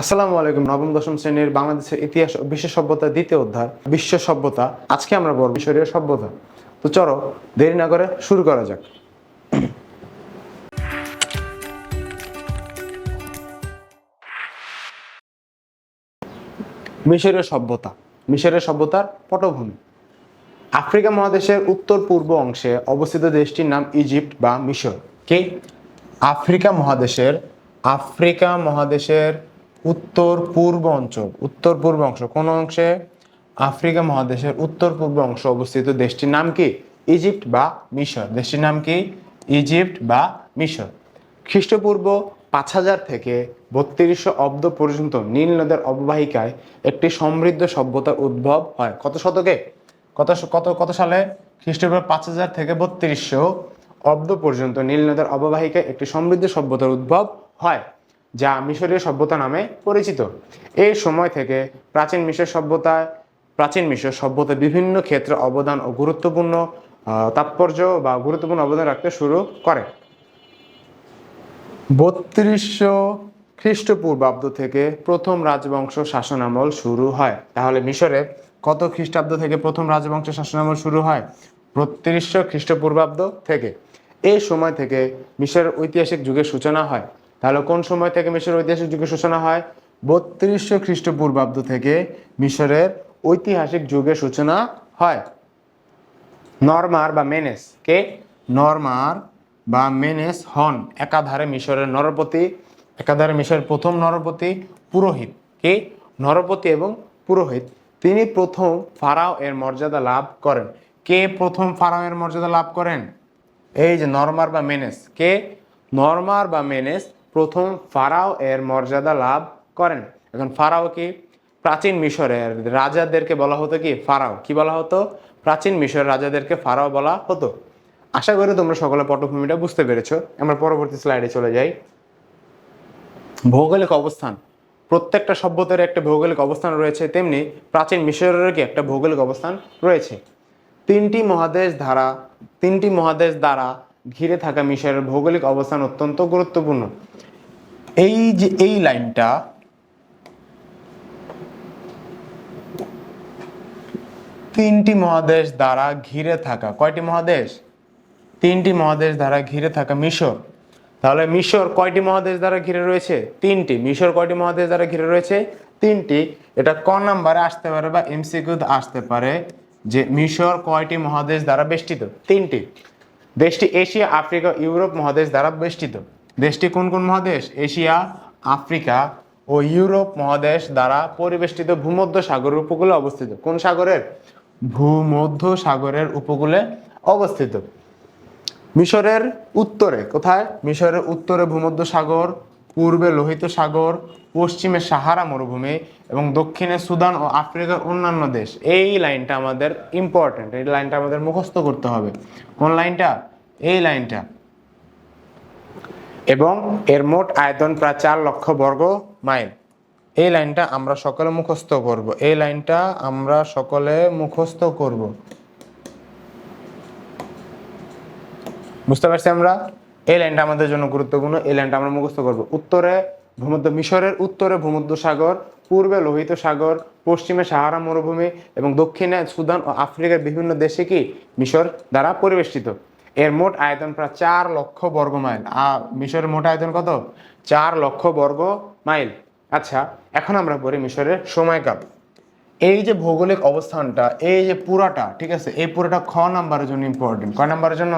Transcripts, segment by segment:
আসসালামু আলাইকুম। নবম দশম শ্রেণীর বাংলাদেশের ইতিহাস ও বিশ্ব সভ্যতা দ্বিতীয় অধ্যায় বিশ্ব সভ্যতা। আজকে আমরা পড়ব মিশরীয় সভ্যতা। তো চলো দেরি না করে শুরু করা যাক। মিশরীয় সভ্যতা। মিশরীয় সভ্যতার পটভূমি। আফ্রিকা মহাদেশের উত্তর পূর্ব অংশে অবস্থিত দেশটির নাম ইজিপ্ট বা মিশর। কি? আফ্রিকা মহাদেশের উত্তর পূর্ব অংশ কোন অংশে? আফ্রিকা মহাদেশের উত্তর পূর্ব অংশে অবস্থিত দেশটির নাম কি? ইজিপ্ট বা মিশর। দেশটির নাম কি? ইজিপ্ট বা মিশর। খ্রিস্টপূর্ব 5000 থেকে 3200 অব্দ পর্যন্ত নীল নদের অববাহিকায় একটি সমৃদ্ধ সভ্যতার উদ্ভব হয়। কত শতকে? কত সালে? খ্রিস্টপূর্ব 5000 থেকে 3200 অব্দ পর্যন্ত নীল নদের অববাহিকায় একটি সমৃদ্ধ সভ্যতার উদ্ভব হয়, যা মিশরীয় সভ্যতা নামে পরিচিত। এই সময় থেকে প্রাচীন মিশর সভ্যতা বিভিন্ন ক্ষেত্রে অবদান ও গুরুত্বপূর্ণ অবদান রাখতে শুরু করে। 3200 খ্রিস্টপূর্বাব্দ থেকে প্রথম রাজবংশ শাসনামল শুরু হয়। তাহলে মিশরে কত খ্রিস্টাব্দ থেকে প্রথম রাজবংশ শাসনামল শুরু হয়? 3200 খ্রিস্টপূর্বাব্দ থেকে। এই সময় থেকে মিশরের ঐতিহাসিক যুগের সূচনা হয়। তাহলে কোন সময় থেকে মিশরের ঐতিহাসিক যুগের সূচনা হয়? 3200 খ্রিস্টপূর্বাব্দ থেকে মিশরের ঐতিহাসিক যুগের সূচনা হয়। নরমার বা মেনেস কে? নরমার বা মেনেস হন একাধারে মিশরের প্রথম নরপতি পুরোহিত। কে? নরপতি এবং পুরোহিত। তিনি প্রথম ফারাও এর মর্যাদা লাভ করেন। কে প্রথম ফারাও এর মর্যাদা লাভ করেন? এই যে নরমার বা মেনেস। কে? নরমার বা মেনেস প্রথম ফারাও এর মর্যাদা লাভ করেন। এখন ফারাও কি? প্রাচীন মিশরের রাজাদেরকে বলা হতো কি? ফারাও। কি বলা হতো? প্রাচীন মিশরের রাজাদেরকে ফারাও বলা হতো। আশা করি তোমরা সকলে পটভূমিটা বুঝতে পেরেছো। আমরা পরবর্তী স্লাইডে চলে যাই। ভৌগোলিক অবস্থান। প্রত্যেকটা সভ্যতার একটা ভৌগোলিক অবস্থান রয়েছে, তেমনি প্রাচীন মিশরের কি একটা ভৌগোলিক অবস্থান রয়েছে। তিনটি মহাদেশ দ্বারা ঘিরে থাকা মিশরের ভৌগোলিক অবস্থান অত্যন্ত গুরুত্বপূর্ণ। এই যে এই লাইনটা, তিনটি মহাদেশ দ্বারা ঘিরে থাকা, কয়টি মহাদেশ? তিনটি মহাদেশ দ্বারা ঘিরে থাকা মিশর। তাহলে মিশর কয়টি মহাদেশ দ্বারা ঘিরে রয়েছে? তিনটি। মিশর কয়টি মহাদেশ দ্বারা ঘিরে রয়েছে? তিনটি। এটা ক নাম্বারে আসতে পারে বা এমসিকিউ আসতে পারে যে মিশর কয়টি মহাদেশ দ্বারা বেষ্টিত? তিনটি। দেশটি এশিয়া, আফ্রিকা, ইউরোপ মহাদেশ দ্বারা বেষ্টিত। দেশটি কোন কোন মহাদেশ? এশিয়া, আফ্রিকা ও ইউরোপ মহাদেশ দ্বারা পরিবেষ্টিত ভূমধ্য সাগরের উপকূলে অবস্থিত। কোন সাগরের? ভূমধ্য সাগরের উপকূলে অবস্থিত। মিশরের উত্তরে কোথায়? মিশরের উত্তরে ভূমধ্য সাগর, পূর্বে লোহিত সাগর, পশ্চিমে সাহারা মরুভূমি এবং দক্ষিণে সুদান ও আফ্রিকার অন্যান্য দেশ। এই লাইনটা আমাদের ইম্পর্টেন্ট, এই লাইনটা আমাদের মুখস্থ করতে হবে। কোন লাইনটা? এই লাইনটা। এবং এর মোট আয়তন প্রায় 4 লক্ষ বর্গ মাইল। এই লাইনটা আমরা সকলে মুখস্থ করব। এই লাইনটা আমরা সকলে মুখস্থ করব। বুঝতে পারছি আমরা? এই লাইনটা আমাদের জন্য গুরুত্বপূর্ণ। এই লাইনটা আমরা মুখস্থ করব। মিশরের উত্তরে ভূমধ্য সাগর, পূর্বে লোহিত সাগর, পশ্চিমে সাহারা মরুভূমি এবং দক্ষিণে সুদান ও আফ্রিকার বিভিন্ন দেশে কি মিশর দ্বারা পরিবেষ্টিত। এর মোট আয়তন প্রায় 4 লক্ষ বর্গ মাইল। মিশরের মোট আয়তন কত? 4 লক্ষ বর্গ মাইল। আচ্ছা, এখন আমরা পড়ি মিশরের সময়কাল। এই যে ভৌগোলিক অবস্থানটা, এই যে পুরাটা, ঠিক আছে, এই পুরোটা খ নাম্বারের জন্য ইম্পর্টেন্ট। কয় নাম্বারের জন্য?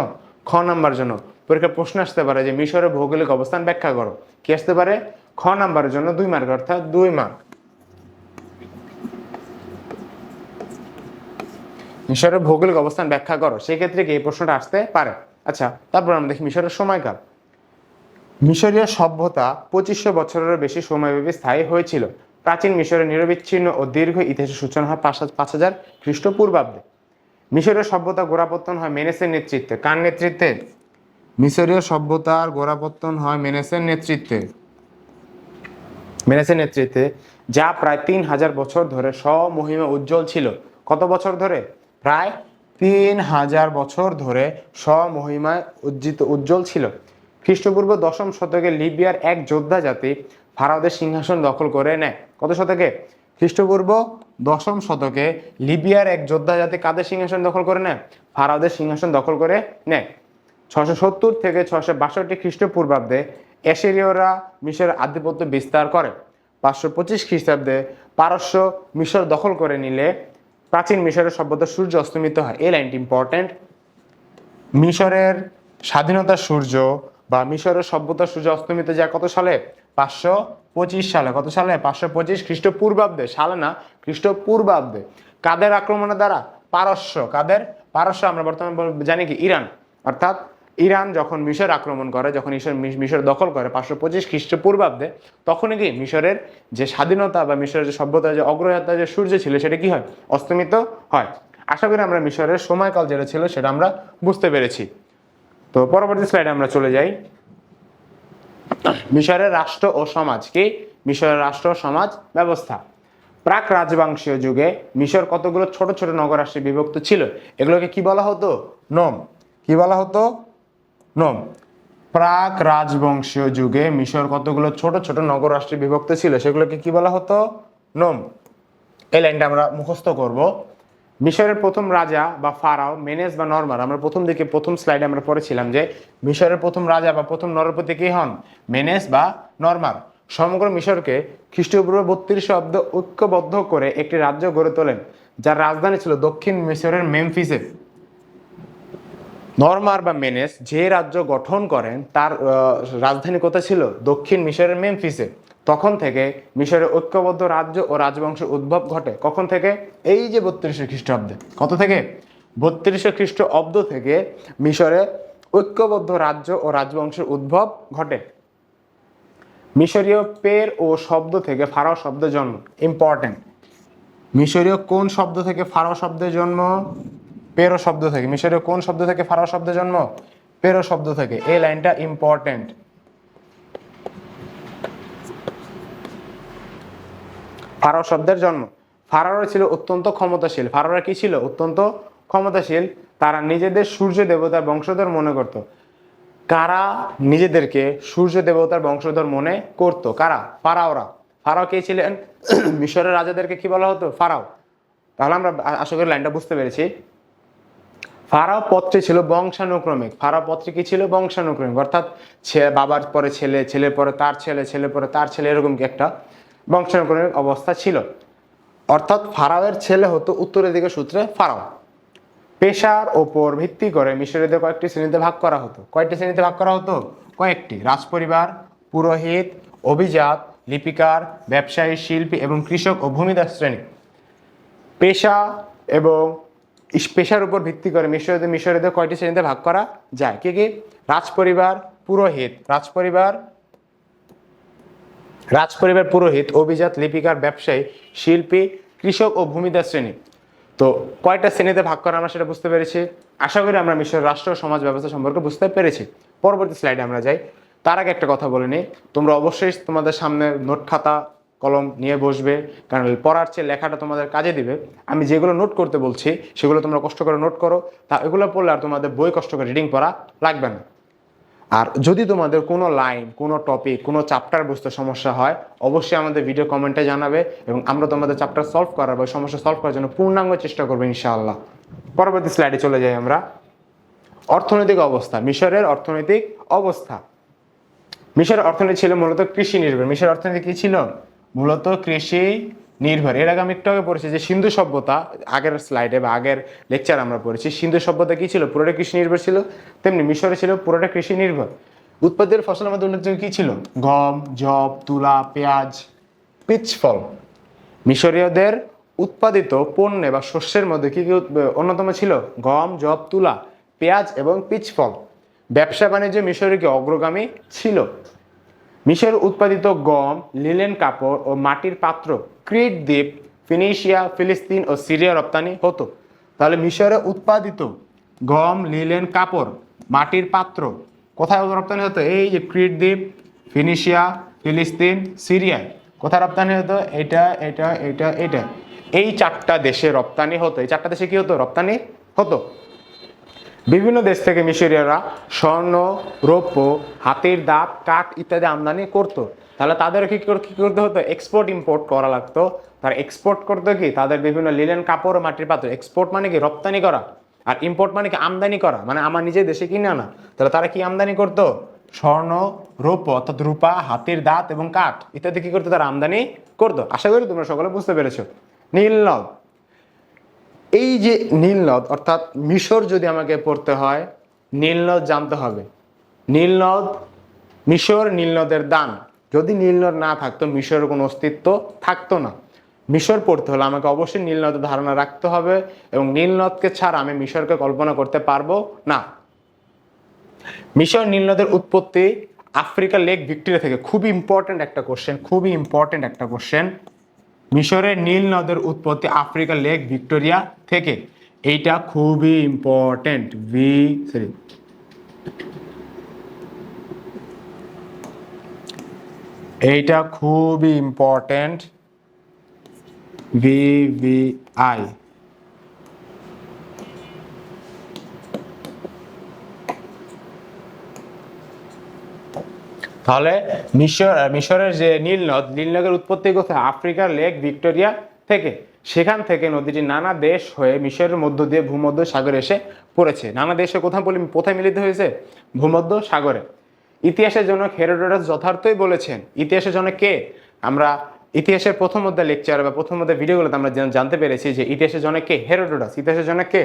খ নাম্বারের জন্য। পরীক্ষার প্রশ্ন আসতে পারে যে মিশরের ভৌগোলিক অবস্থান ব্যাখ্যা করো। কি আসতে পারে? খ নাম্বারের জন্য 2 মার্ক, অর্থাৎ 2 মার্ক। মিশরের ভৌগোলিক অবস্থান ব্যাখ্যা করো, সেক্ষেত্রে কি এই প্রশ্নটা আসতে পারে। আচ্ছা, তারপর আমরা দেখি মিশরের সময়কাল। মিশরীয় সভ্যতা 2500 বছরের বেশি সময়ব্যাপী স্থায়ী হয়েছিল। প্রাচীন মিশরের নিরবিচ্ছিন্ন ও দীর্ঘ ইতিহাসের সূচনা হয় 5000 খ্রিস্টপূর্বাব্দে। মিশরীয় সভ্যতা গোড়াপত্তন হয় মেনেসের নেতৃত্বে। কার নেতৃত্বে? মিশরীয় সভ্যতার গোড়াপত্তন হয় মেনেসের নেতৃত্বে, যা প্রায় 3000 বছর ধরে স্বমহিমে উজ্জ্বল ছিল। কত বছর ধরে? প্রায় 3000 বছর ধরে স্বমহিমায় উজ্জ্বল ছিল। খ্রিস্টপূর্ব 10ম শতকে লিবিয়ার এক যোদ্ধা জাতি ফারাওদের সিংহাসন দখল করে নেয়। কত শতকে? খ্রিস্টপূর্ব 10ম শতকে লিবিয়ার এক যোদ্ধা জাতি কাদের সিংহাসন দখল করে নেয়? ফারাওদের সিংহাসন দখল করে নেয়। 670 থেকে 662 খ্রিস্টপূর্বাব্দে অ্যাসিরীয়রা মিশরের আধিপত্য বিস্তার করে। 525 খ্রিস্টাব্দে পারস্য মিশর দখল করে নিলে প্রাচীন মিশরের সভ্যতার সূর্য অস্তমিত হয়। এই লাইনটি ইম্পর্টেন্ট। মিশরের স্বাধীনতার সূর্য বা মিশরের সভ্যতার সূর্য অস্তমিত যায় কত সালে? 525 সালে। কত সালে? 525 খ্রিস্টপূর্বাব্দে। সালে না, খ্রিস্টপূর্বাব্দে। কাদের আক্রমণের দ্বারা? পারস্য। কাদের? পারস্য। আমরা বর্তমানে জানি কি? ইরান। অর্থাৎ ইরান যখন মিশর আক্রমণ করে, যখন মিশর দখল করে 525 খ্রিস্টপূর্বাব্দে, তখনই কি মিশরের যে স্বাধীনতা বা মিশরের যে সভ্যতা, যে অগ্রযাত্রা, যে সূর্য ছিল, সেটা কি হয়? অস্তমিত হয়। আশা করি আমরা মিশরের সময়কাল যেটা ছিল সেটা আমরা বুঝতে পেরেছি। তো পরবর্তী স্লাইডে আমরা চলে যাই। মিশরের রাষ্ট্র ও সমাজ কি? মিশরের রাষ্ট্র ও সমাজ ব্যবস্থা। প্রাক রাজবংশীয় যুগে মিশর কতগুলো ছোট ছোট নগর রাষ্ট্রে বিভক্ত ছিল? এগুলোকে কি বলা হতো? নোম। কি বলা হতো? নোম। প্রাক রাজবংশীয় যুগে মিশর কতগুলো ছোট ছোট নগর রাষ্ট্রে বিভক্ত ছিল, সেগুলোকে কি বলা হতো? নোম। এই লাইনটা আমরা মুখস্থ করব। মিশরের প্রথম রাজা বা ফারাও মেনেস বা নরমার। আমরা প্রথম স্লাইডে আমরা পড়েছিলাম যে মিশরের প্রথম রাজা বা প্রথম নরপতি কে হন? মেনেস বা নরমার। সমগ্র মিশরকে খ্রিস্টপূর্ব 32 অব্দে ঐক্যবদ্ধ করে একটি রাজ্য গড়ে তোলেন, যার রাজধানী ছিল দক্ষিণ মিশরের মেমফিসে। নরমার বা মেনেস যে রাজ্য গঠন করেন তার রাজধানী কোথায় ছিল? দক্ষিণ মিশরের মেমফিসে। তখন থেকে মিশরের ঐক্যবদ্ধ রাজ্য ও রাজবংশের উদ্ভব ঘটে। কখন থেকে? এই যে 32 খ্রিস্টাব্দে। কত থেকে? 32 খ্রিস্টাব্দ থেকে মিশরে ঐক্যবদ্ধ রাজ্য ও রাজবংশের উদ্ভব ঘটে। মিশরীয় পের ও শব্দ থেকে ফারাও শব্দের জন্ম। ইম্পর্টেন্ট। মিশরীয় কোন শব্দ থেকে ফারাও শব্দের জন্ম? পেরো শব্দ থেকে। মিশরীয় কোন শব্দ থেকে ফারাও শব্দের জন্ম? পেরো শব্দ থেকে। এই লাইনটা ইম্পর্টেন্ট। ফারাও শব্দের জন্ম। ফারাওরা ছিল অত্যন্ত ক্ষমতাশীল। ফারাওরা কি ছিল? অত্যন্ত ক্ষমতাশীল। তারা নিজেদের সূর্য দেবতার বংশধর মনে করত। কারা নিজেদেরকে সূর্য দেবতার বংশধর মনে করত? কারা? ফারাওরা। ফারাও কে ছিলেন? মিশরের রাজাদেরকে কি বলা হতো? ফারাও। তাহলে আমরা আশা করি লাইনটা বুঝতে পেরেছি। ফারাও পত্রে ছিল বংশানুক্রমিক। ফারাও পত্রে কি ছিল? বংশানুক্রমিক। অর্থাৎ বাবার পরে ছেলে, ছেলের পরে তার ছেলে, ছেলের পরে তার ছেলে, এরকম কি একটা বংশানুক্রমিক অবস্থা ছিল। অর্থাৎ ফারাওয়ের ছেলে হতো উত্তরাধিকার সূত্রে ফারাও। পেশার ওপর ভিত্তি করে মিশরীয়দের কয়েকটি শ্রেণীতে ভাগ করা হতো। কয়েকটি শ্রেণীতে ভাগ করা হতো? কয়েকটি। রাজপরিবার, পুরোহিত, অভিজাত, লিপিকার, ব্যবসায়ী, শিল্পী এবং কৃষক ও ভূমিদার শ্রেণী। পেশা এবং পেশার উপর ভিত্তি করে মিশরীয়দের কয়টি শ্রেণীতে ভাগ করা যায়? কি কি? রাজপরিবার, পুরোহিত, রাজপরিবার, পুরোহিত, অভিজাত, লিপিকার, ব্যবসায়ী, শিল্পী, কৃষক ও ভূমিদার শ্রেণী। তো কয়টা শ্রেণীতে ভাগ করা আমরা সেটা বুঝতে পেরেছি। আশা করি আমরা মিশরের রাষ্ট্র ও সমাজ ব্যবস্থা সম্পর্কে বুঝতে পেরেছি। পরবর্তী স্লাইডে আমরা যাই। তার আগে একটা কথা বলে নিই, তোমরা অবশ্যই তোমাদের সামনে নোট খাতা কলম নিয়ে বসবে, কারণ পড়ার চেয়ে লেখাটা তোমাদের কাজে দিবে। আমি যেগুলো নোট করতে বলছি সেগুলো তোমরা কষ্ট করে নোট করো। তা এগুলো পড়লে আর তোমাদের বই কষ্ট করে রিডিং পড়া লাগবে না। আর যদি তোমাদের কোনো লাইন, কোনো টপিক, কোনো চ্যাপ্টার বুঝতে সমস্যা হয়, অবশ্যই আমাদের ভিডিও কমেন্টে জানাবে এবং আমরা তোমাদের চ্যাপ্টার সলভ করার বা সমস্যা সলভ করার জন্য পূর্ণাঙ্গ চেষ্টা করবো ইনশাআল্লাহ। পরবর্তী স্লাইডে চলে যাই আমরা। অর্থনৈতিক অবস্থা। মিশরের অর্থনৈতিক অবস্থা। মিশরের অর্থনীতি ছিল মূলত কৃষি নির্ভর। মিশরের অর্থনীতি কি ছিল? মূলত কৃষি নির্ভর। এর আগে আমি একটু আগে পড়েছি যে সিন্ধু সভ্যতা, আগের স্লাইডে বা আগের লেকচার আমরা পড়েছি, সিন্ধু সভ্যতা কি ছিল? পুরোটা কৃষি নির্ভর ছিল। তেমনি মিশরে ছিল পুরোটা কৃষি নির্ভর। উৎপাদিত ফসলের মধ্যে উল্লেখযোগ্য কি ছিল? গম, যব, তুলা, পেঁয়াজ, পিচ ফল। মিশরীয়দের উৎপাদিত পণ্য বা শস্যের মধ্যে কি কি অন্যতম ছিল? গম, যব, তুলা, পেঁয়াজ এবং পিচ ফল। ব্যবসা বাণিজ্যে মিশরে কি অগ্রগামী ছিল। মিশর উৎপাদিত গম, লিনেন কাপড় ও মাটির পাত্র ক্রিট দ্বীপ, ফিনিশিয়া, ফিলিস্তিন ও সিরিয়া রপ্তানি হতো। তাহলে মিশরে উৎপাদিত গম, লিনেন কাপড়, মাটির পাত্র কোথায় রপ্তানি হতো? এই যে ক্রিট দ্বীপ, ফিনিশিয়া, ফিলিস্তিন, সিরিয়ায়। কোথায় রপ্তানি হতো? এটা, এটা, এটা, এটা, এই 4টা দেশে রপ্তানি হতো। এই 4টা দেশে কি হতো? রপ্তানি হতো। বিভিন্ন দেশ থেকে মিশরীয়রা স্বর্ণ, রৌপ্য, হাতির দাঁত, কাঠ ইত্যাদি আমদানি করত। তাহলে তাদের কি করতে হতো, এক্সপোর্ট ইম্পোর্ট করা লাগতো। তারা এক্সপোর্ট করতো কি, তাদের বিভিন্ন লিনেন কাপড় ও মাটির পাত্র। এক্সপোর্ট মানে কি রপ্তানি করা, আর ইম্পোর্ট মানে কি আমদানি করা, মানে আমার নিজের দেশে কিনে আনা। তাহলে তারা কি আমদানি করতো, স্বর্ণ, রৌপ্য অর্থাৎ রূপা, হাতির দাঁত এবং কাঠ ইত্যাদি কি করতো, তারা আমদানি করতো। আশা করি তোমরা সকলে বুঝতে পেরেছো। নীল নদ, এই যে নীল নদ অর্থাৎ মিশর যদি আমাকে পড়তে হয়, নীল নদ জানতে হবে। নীল নদ, মিশর নীল নদের দান। যদি নীল নদ না থাকতো মিশরের কোনো অস্তিত্ব থাকতো না। মিশর পড়তে হলে আমাকে অবশ্যই নীল নদের ধারণা রাখতে হবে, এবং নীল নদকে ছাড়া আমি মিশরকে কল্পনা করতে পারবো না। মিশর নীল নদের উৎপত্তি আফ্রিকা লেক ভিক্টোরিয়া থেকে। খুবই ইম্পর্টেন্ট একটা কোশ্চেন, খুবই ইম্পর্টেন্ট একটা কোশ্চেন। মিশরের নীল নদের উৎপত্তি আফ্রিকা লেক ভিক্টোরিয়া থেকে। এইটা খুবই ইম্পর্টেন্ট। এইটা খুবই ইম্পর্টেন্ট। VVI। তাহলে মিশরের যে নীল নদের উৎপত্তি কোথায়, আফ্রিকার লেক ভিক্টোরিয়া থেকে। সেখান থেকে নদীটি নানা দেশ হয়ে মিশরের মধ্য দিয়ে ভূমধ্য সাগরে এসে পড়েছে। নানা দেশে কোথায় মিলিত হয়েছে, ভূমধ্য সাগরে। ইতিহাসের জনক হেরোডোটাস যথার্থই বলেছেন। ইতিহাসের জনক কে, আমরা ইতিহাসের প্রথম অধ্যায় লেকচার বা প্রথম অধ্যায় ভিডিওগুলোতে আমরা জানতে পেরেছি যে ইতিহাসের জনক কে, হেরোডোটাস। ইতিহাসের জনক কে,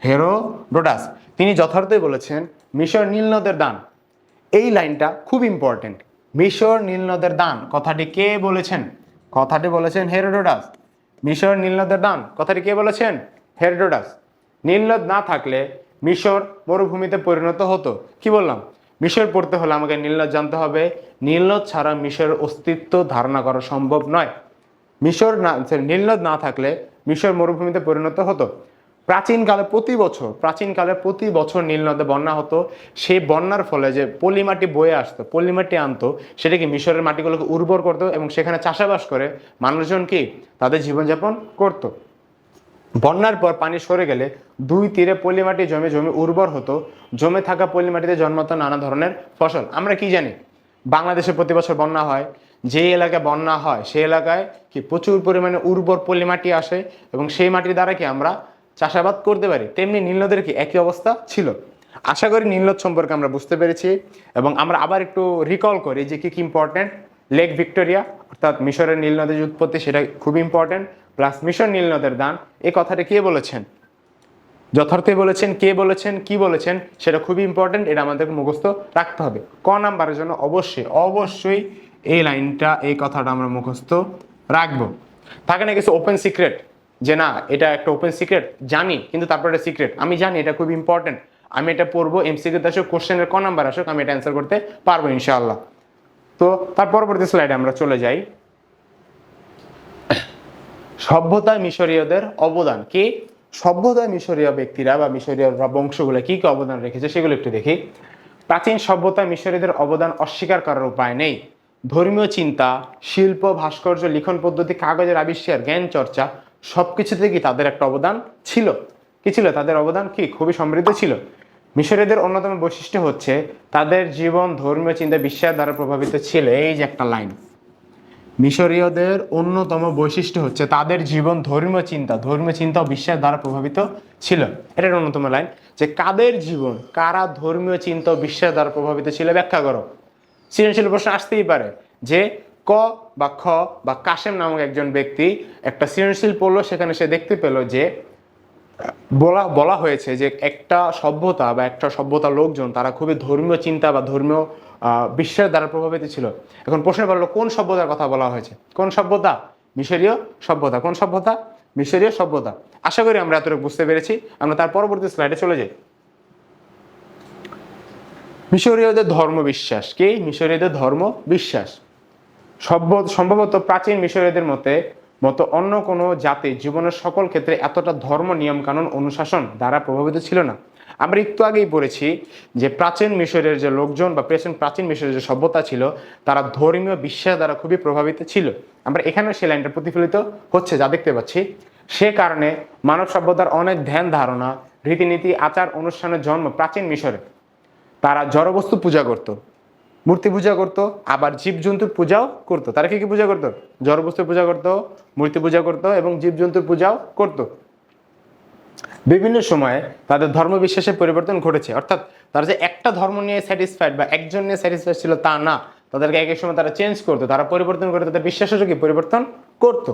হেরোডোটাস। তিনি যথার্থই বলেছেন মিশর নীল নদের দান। এই লাইনটা খুব ইম্পর্টেন্ট। মিশর নীল নদের দান কথাটি কে বলেছেন, কথাটি বলেছেন হেরোডোটাস। মিশর নীল নদের দান কথাটি কে বলেছেন, হেরোডোটাস। নীল নদ না থাকলে মিশর মরুভূমিতে পরিণত হতো। কি বললাম, মিশর পড়তে হলে আমাকে নীল নদ জানতে হবে। নীল নদ ছাড়া মিশরের অস্তিত্ব ধারণা করা সম্ভব নয়। নীল নদ না থাকলে মিশর মরুভূমিতে পরিণত হতো। প্রাচীনকালে প্রতি বছর নীল নদে বন্যা হতো। সেই বন্যার ফলে যে পলিমাটি বয়ে আসতো, পলিমাটি আনতো, সেটা কি মিশরের মাটিগুলোকে উর্বর করতো, এবং সেখানে চাষাবাস করে মানুষজন কি তাদের জীবনযাপন করত। বন্যার পর পানি সরে গেলে দুই তীরে পলিমাটি জমে উর্বর হতো। জমে থাকা পলিমাটিতে জন্মাতো নানা ধরনের ফসল। আমরা কি জানি, বাংলাদেশে প্রতি বছর বন্যা হয়। যে এলাকায় বন্যা হয় সেই এলাকায় কি প্রচুর পরিমাণে উর্বর পলিমাটি আসে, এবং সেই মাটির দ্বারা কি আমরা চাষাবাদ করতে পারি। তেমনি নীল নদের কি একই অবস্থা ছিল। আশা করি নীল নদ সম্পর্কে আমরা বুঝতে পেরেছি। এবং আমরা আবার একটু রিকল করি যে কি কি ইম্পর্টেন্ট। লেক ভিক্টোরিয়া অর্থাৎ মিশরের নীল নদের যে উৎপত্তি সেটা খুবই ইম্পর্টেন্ট, প্লাস মিশর নীল নদের দান। এই কথাটা কে বলেছেন, যথার্থই বলেছেন। কে বলেছেন, কি বলেছেন, সেটা খুবই ইম্পর্টেন্ট। এটা আমাদেরকে মুখস্থ রাখতে হবে। ক নাম্বারের জন্য অবশ্যই এই লাইনটা, এই কথাটা আমরা মুখস্থ রাখবো। থাকে না কিছু ওপেন সিক্রেট, যে না এটা একটা ওপেন সিক্রেট জানি, কিন্তু তারপর এটা সিক্রেট। আমি জানি এটা খুব ইম্পর্টেন্ট, আমি এটা পড়বো, এমসিকিউতে আসুক, কোশ্চেনের ক নাম্বার আসুক, আমি এটা অ্যান্সার করতে পারবো ইনশাআল্লাহ। তো তার পরবর্তী স্লাইডে আমরা চলে যাই। সভ্যতায় মিশরীয়দের অবদান কি, সভ্যতায় মিশরীয় ব্যক্তিরা বা মিশরীয় বংশগুলো কি কি অবদান রেখেছে সেগুলো একটু দেখি। প্রাচীন সভ্যতায় মিশরীয়দের অবদান অস্বীকার করার উপায় নেই। ধর্মীয় চিন্তা, শিল্প, ভাস্কর্য, লিখন পদ্ধতি, কাগজের আবিষ্কার, জ্ঞান চর্চা সবকিছুতে কি তাদের একটা অবদান ছিল। কি ছিল তাদের অবদান, কি খুবই সমৃদ্ধ ছিল। মিশরীয়দের অন্যতম বৈশিষ্ট্য হচ্ছে তাদের জীবন ধর্মীয় চিন্তা বিশ্বাস দ্বারা প্রভাবিত ছিল। এই যে একটা লাইন, মিশরীয়দের অন্যতম বৈশিষ্ট্য হচ্ছে তাদের জীবন ধর্মীয় চিন্তা ও বিশ্বাস দ্বারা প্রভাবিত ছিল। এটার অন্যতম লাইন যে কাদের জীবন, কারা ধর্মীয় চিন্তা ও বিশ্বাস দ্বারা প্রভাবিত ছিল, ব্যাখ্যা করো। সৃজনশীল প্রশ্ন আসতেই পারে যে ক বা খ বা কাশেম নামক একজন ব্যক্তি একটা সৃজনশীল পড়লো, সেখানে সে দেখতে পেল যে বলা হয়েছে যে একটা সভ্যতা বা একটা সভ্যতার লোকজন তারা খুবই ধর্মীয় চিন্তা বা ধর্মীয় বিশ্বাস দ্বারা প্রভাবিত ছিল। এখন প্রশ্ন করলো কোন সভ্যতার কথা বলা হয়েছে, কোন সভ্যতা, মিশরীয় সভ্যতা। কোন সভ্যতা, মিশরীয় সভ্যতা। আশা করি আমরা এতটুকু বুঝতে পেরেছি। আমরা তার পরবর্তী স্লাইডে চলে যাই। মিশরীয়দের ধর্ম বিশ্বাস কি, মিশরীয়দের ধর্ম বিশ্বাস সম্ভবত প্রাচীন মিশরীয়দের মতো অন্য কোনো জাতি জীবনের সকল ক্ষেত্রে এতটা ধর্ম নিয়ম কানুন অনুশাসন দ্বারা প্রভাবিত ছিল না। আমরা একটু আগেই পড়েছি যে প্রাচীন মিশরের যে লোকজন বা প্রাচীন মিশরের যে সভ্যতা ছিল তারা ধর্মীয় বিশ্বাস দ্বারা খুবই প্রভাবিত ছিল। আমরা এখানে সেই লাইনটা প্রতিফলিত হচ্ছে যা দেখতে পাচ্ছি। সে কারণে মানব সভ্যতার অনেক ধ্যান ধারণা, রীতিনীতি, আচার অনুষ্ঠানের জন্ম প্রাচীন মিশরে। তারা জড়বস্তু পূজা করত। মূর্তি পূজা করতো, আবার জীবজন্তুর পূজাও করতো। তারা কি কি পূজা করতো? জড়বস্তুর পূজা করতো, মূর্তি পূজা করতো এবং জীবজন্তুর পূজাও করতো। বিভিন্ন সময়ে তাদের ধর্ম বিশ্বাসের পরিবর্তন ঘটেছে, অর্থাৎ তারা যে একটা ধর্ম নিয়ে স্যাটিসফাইড বা একজন নিয়ে স্যাটিসফাইড ছিল তা না, তাদেরকে এক এক সময় তারা চেঞ্জ করতো, তারা পরিবর্তন করে তাদের বিশ্বাসেরও কি পরিবর্তন করতো।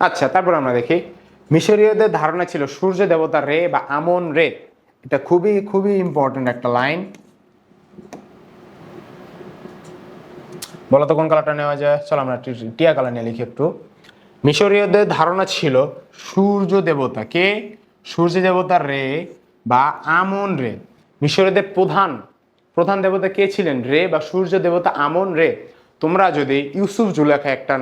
আচ্ছা, তারপর আমরা দেখি মিশরীয়দের ধারণা ছিল সূর্য দেবতা রে বা আমন রে। এটা খুবই খুবই ইম্পর্টেন্ট একটা লাইন। বলতো কোন কালারটা নেওয়া যায়? চলো আমরা টিয়া কালার নিয়ে লিখি একটু। মিশরীয়দের ধারণা ছিল সূর্য দেবতা কে? সূর্য দেবতা রে বা আমন রে। মিশরীয়দের প্রধান দেবতা কে ছিলেন? রে বা সূর্য দেবতা আমন রে। তোমরা যদি ইউসুফ জুলেখা একটা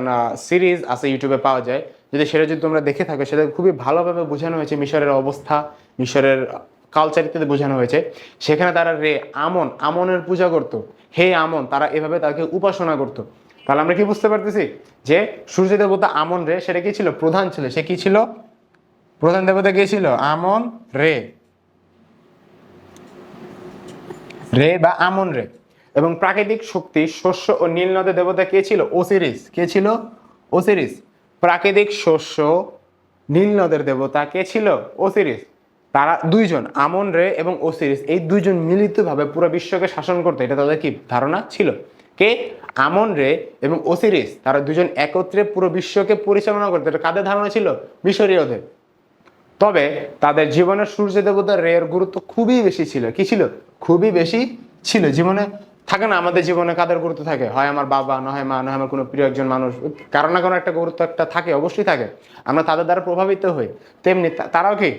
সিরিজ আছে ইউটিউবে পাওয়া যায়, যদি সেটা যদি তোমরা দেখে থাকো, সেটা খুবই ভালোভাবে বোঝানো হয়েছে মিশরের অবস্থা, মিশরের কালচার ইত্যাদি বোঝানো হয়েছে। সেখানে তারা রে আমনের পূজা করতো, হে আমন, তারা এভাবে তাকে উপাসনা করতো। তাহলে আমরা কি বুঝতে পারতেছি যে সূর্য দেবতা আমন রে সেটা কি ছিল? প্রধান ছিল। সে কি ছিল? প্রধান দেবতা কে ছিল? আমন রে, রে বা আমন রে। এবং প্রাকৃতিক শক্তি, শস্য ও নীল নদের দেবতা কে ছিল? ওসিরিস। কে ছিল? ওসিরিস। প্রাকৃতিক শস্য, নীল নদের দেবতা কে ছিল? ওসিরিস। তারা দুইজন, আমন রে এবং ওসিরিস, এই দুইজন মিলিতভাবে পুরো বিশ্বকে শাসন করতো, এটা তাদের কি ধারণা ছিল। কে? আমন রে এবং ওসিরিস, তারা দুজন একত্রে পুরো বিশ্বকে পরিচালনা করতো। এটা কাদের ধারণা ছিল? মিশরীয়দের। তবে তাদের জীবনের সূর্য দেবতার রের গুরুত্ব খুবই বেশি ছিল। কি ছিল? খুবই বেশি ছিল। জীবনে থাকে না, আমাদের জীবনে কাদের গুরুত্ব থাকে? হয় আমার বাবা, নয় মা, নয় আমার কোনো প্রিয় একজন মানুষ, কারো না কোনো একটা গুরুত্ব একটা থাকে, অবশ্যই থাকে। আমরা তাদের দ্বারা প্রভাবিত হই। তেমনি তারাও কি